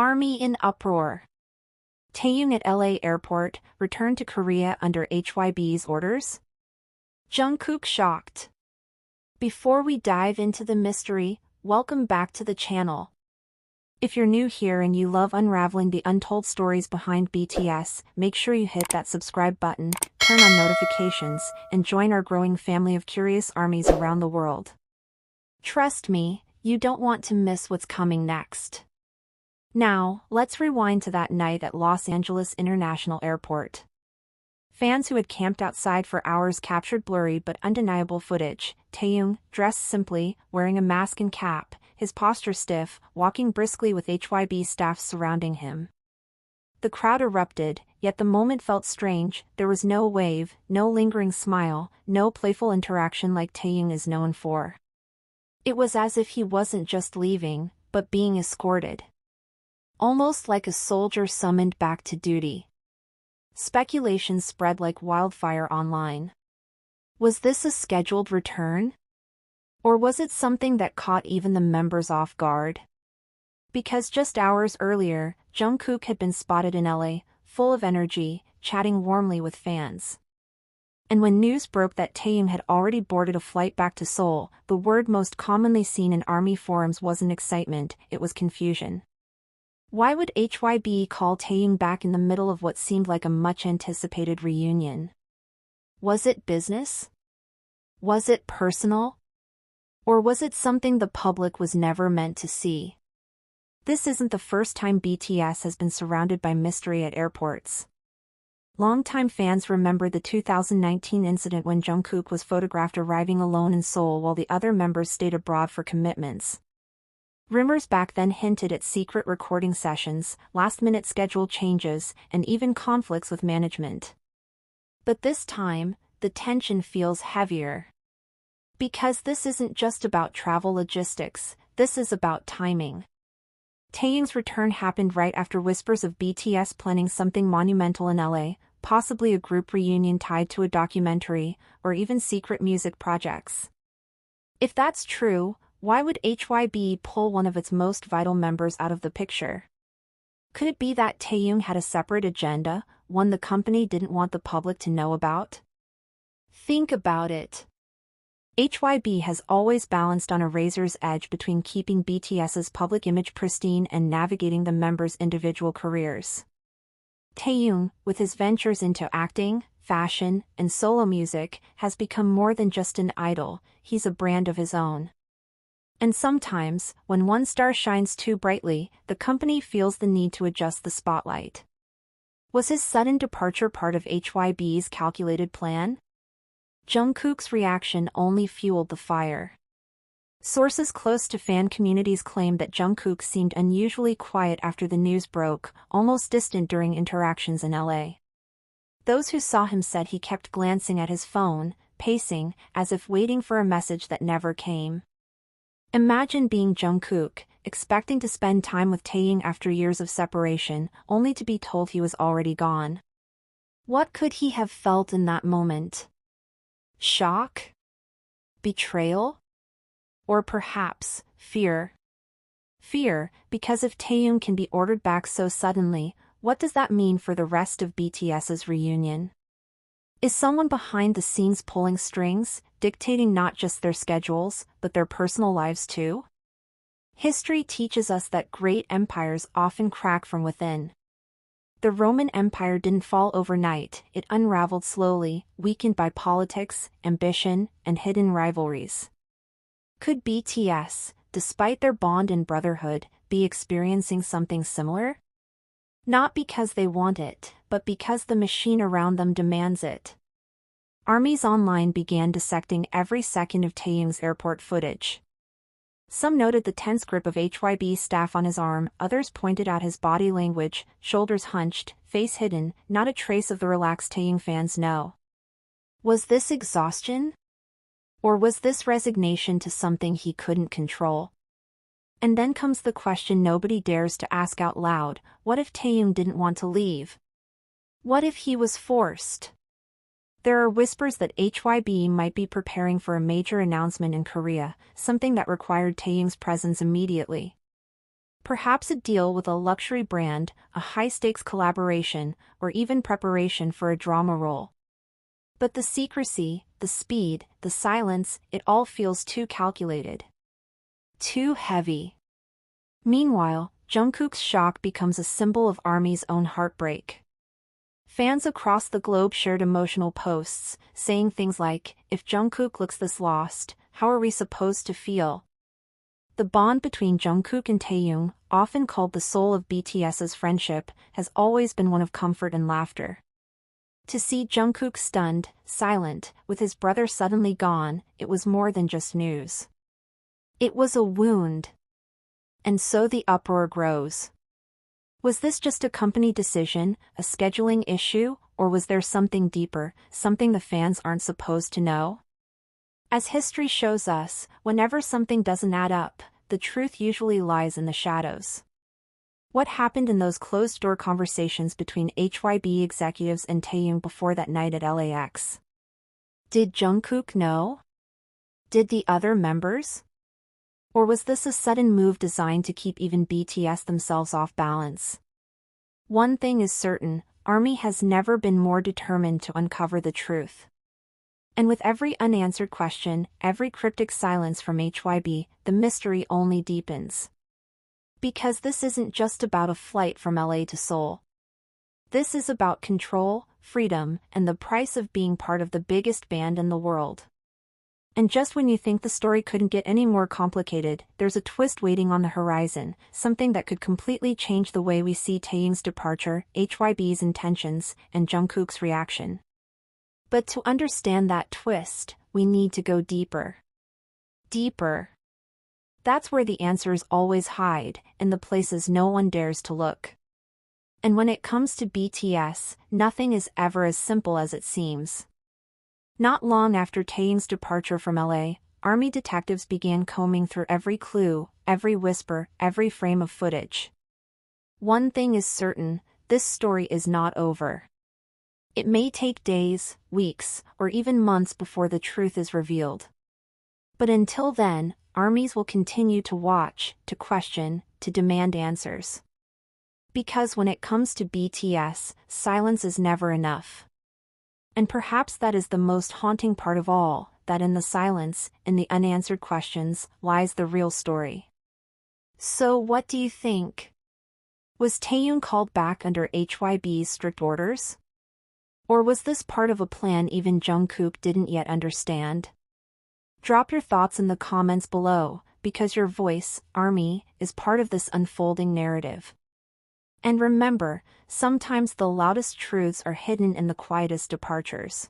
Army in uproar. Taehyung at LA airport returned to Korea under HYBE's orders? Jungkook shocked. Before we dive into the mystery, welcome back to the channel. If you're new here and you love unraveling the untold stories behind BTS, make sure you hit that subscribe button, turn on notifications, and join our growing family of curious armies around the world. Trust me, you don't want to miss what's coming next. Now, let's rewind to that night at Los Angeles International Airport. Fans who had camped outside for hours captured blurry but undeniable footage. Taehyung, dressed simply, wearing a mask and cap, his posture stiff, walking briskly with HYBE staff surrounding him. The crowd erupted, yet the moment felt strange. There was no wave, no lingering smile, no playful interaction like Taehyung is known for. It was as if he wasn't just leaving, but being escorted. Almost like a soldier summoned back to duty. Speculation spread like wildfire online. Was this a scheduled return? Or was it something that caught even the members off guard? Because just hours earlier, Jungkook had been spotted in LA, full of energy, chatting warmly with fans. And when news broke that Taehyung had already boarded a flight back to Seoul, the word most commonly seen in ARMY forums wasn't excitement, it was confusion. Why would HYBE call Taehyung back in the middle of what seemed like a much-anticipated reunion? Was it business? Was it personal? Or was it something the public was never meant to see? This isn't the first time BTS has been surrounded by mystery at airports. Longtime fans remember the 2019 incident when Jungkook was photographed arriving alone in Seoul while the other members stayed abroad for commitments. Rumors back then hinted at secret recording sessions, last-minute schedule changes, and even conflicts with management. But this time, the tension feels heavier. Because this isn't just about travel logistics, this is about timing. Taehyung's return happened right after whispers of BTS planning something monumental in LA, possibly a group reunion tied to a documentary, or even secret music projects. If that's true, why would HYBE pull one of its most vital members out of the picture? Could it be that Taehyung had a separate agenda, one the company didn't want the public to know about? Think about it. HYBE has always balanced on a razor's edge between keeping BTS's public image pristine and navigating the members' individual careers. Taehyung, with his ventures into acting, fashion, and solo music, has become more than just an idol, he's a brand of his own. And sometimes, when one star shines too brightly, the company feels the need to adjust the spotlight. Was his sudden departure part of HYBE's calculated plan? Jungkook's reaction only fueled the fire. Sources close to fan communities claimed that Jungkook seemed unusually quiet after the news broke, almost distant during interactions in LA. Those who saw him said he kept glancing at his phone, pacing, as if waiting for a message that never came. Imagine being Jungkook, expecting to spend time with Taehyung after years of separation, only to be told he was already gone. What could he have felt in that moment? Shock? Betrayal? Or perhaps, fear? Fear, because if Taehyung can be ordered back so suddenly, what does that mean for the rest of BTS's reunion? Is someone behind the scenes pulling strings, dictating not just their schedules, but their personal lives too? History teaches us that great empires often crack from within. The Roman Empire didn't fall overnight, it unraveled slowly, weakened by politics, ambition, and hidden rivalries. Could BTS, despite their bond and brotherhood, be experiencing something similar? Not because they want it, but because the machine around them demands it. Armies online began dissecting every second of Taehyung's airport footage. Some noted the tense grip of HYBE staff on his arm, others pointed out his body language, shoulders hunched, face hidden, not a trace of the relaxed Taehyung fans know. Was this exhaustion? Or was this resignation to something he couldn't control? And then comes the question nobody dares to ask out loud, what if Taehyung didn't want to leave? What if he was forced? There are whispers that HYBE might be preparing for a major announcement in Korea, something that required Taehyung's presence immediately. Perhaps a deal with a luxury brand, a high-stakes collaboration, or even preparation for a drama role. But the secrecy, the speed, the silence, it all feels too calculated. Too heavy. Meanwhile, Jungkook's shock becomes a symbol of ARMY's own heartbreak. Fans across the globe shared emotional posts, saying things like, "If Jungkook looks this lost, how are we supposed to feel?" The bond between Jungkook and Taehyung, often called the soul of BTS's friendship, has always been one of comfort and laughter. To see Jungkook stunned, silent, with his brother suddenly gone, it was more than just news. It was a wound. And so the uproar grows. Was this just a company decision, a scheduling issue, or was there something deeper, something the fans aren't supposed to know? As history shows us, whenever something doesn't add up, the truth usually lies in the shadows. What happened in those closed-door conversations between HYBE executives and Taehyung before that night at LAX? Did Jungkook know? Did the other members? Or was this a sudden move designed to keep even BTS themselves off balance? One thing is certain, ARMY has never been more determined to uncover the truth. And with every unanswered question, every cryptic silence from HYBE, the mystery only deepens. Because this isn't just about a flight from LA to Seoul. This is about control, freedom, and the price of being part of the biggest band in the world. And just when you think the story couldn't get any more complicated, there's a twist waiting on the horizon, something that could completely change the way we see Taehyung's departure, HYBE's intentions, and Jungkook's reaction. But to understand that twist, we need to go deeper. Deeper. That's where the answers always hide, in the places no one dares to look. And when it comes to BTS, nothing is ever as simple as it seems. Not long after Taehyung's departure from LA, ARMY detectives began combing through every clue, every whisper, every frame of footage. One thing is certain, this story is not over. It may take days, weeks, or even months before the truth is revealed. But until then, ARMYs will continue to watch, to question, to demand answers. Because when it comes to BTS, silence is never enough. And perhaps that is the most haunting part of all, that in the silence, in the unanswered questions, lies the real story. So what do you think? Was Taehyung called back under HYBE's strict orders? Or was this part of a plan even Jungkook didn't yet understand? Drop your thoughts in the comments below, because your voice, ARMY, is part of this unfolding narrative. And remember, sometimes the loudest truths are hidden in the quietest departures.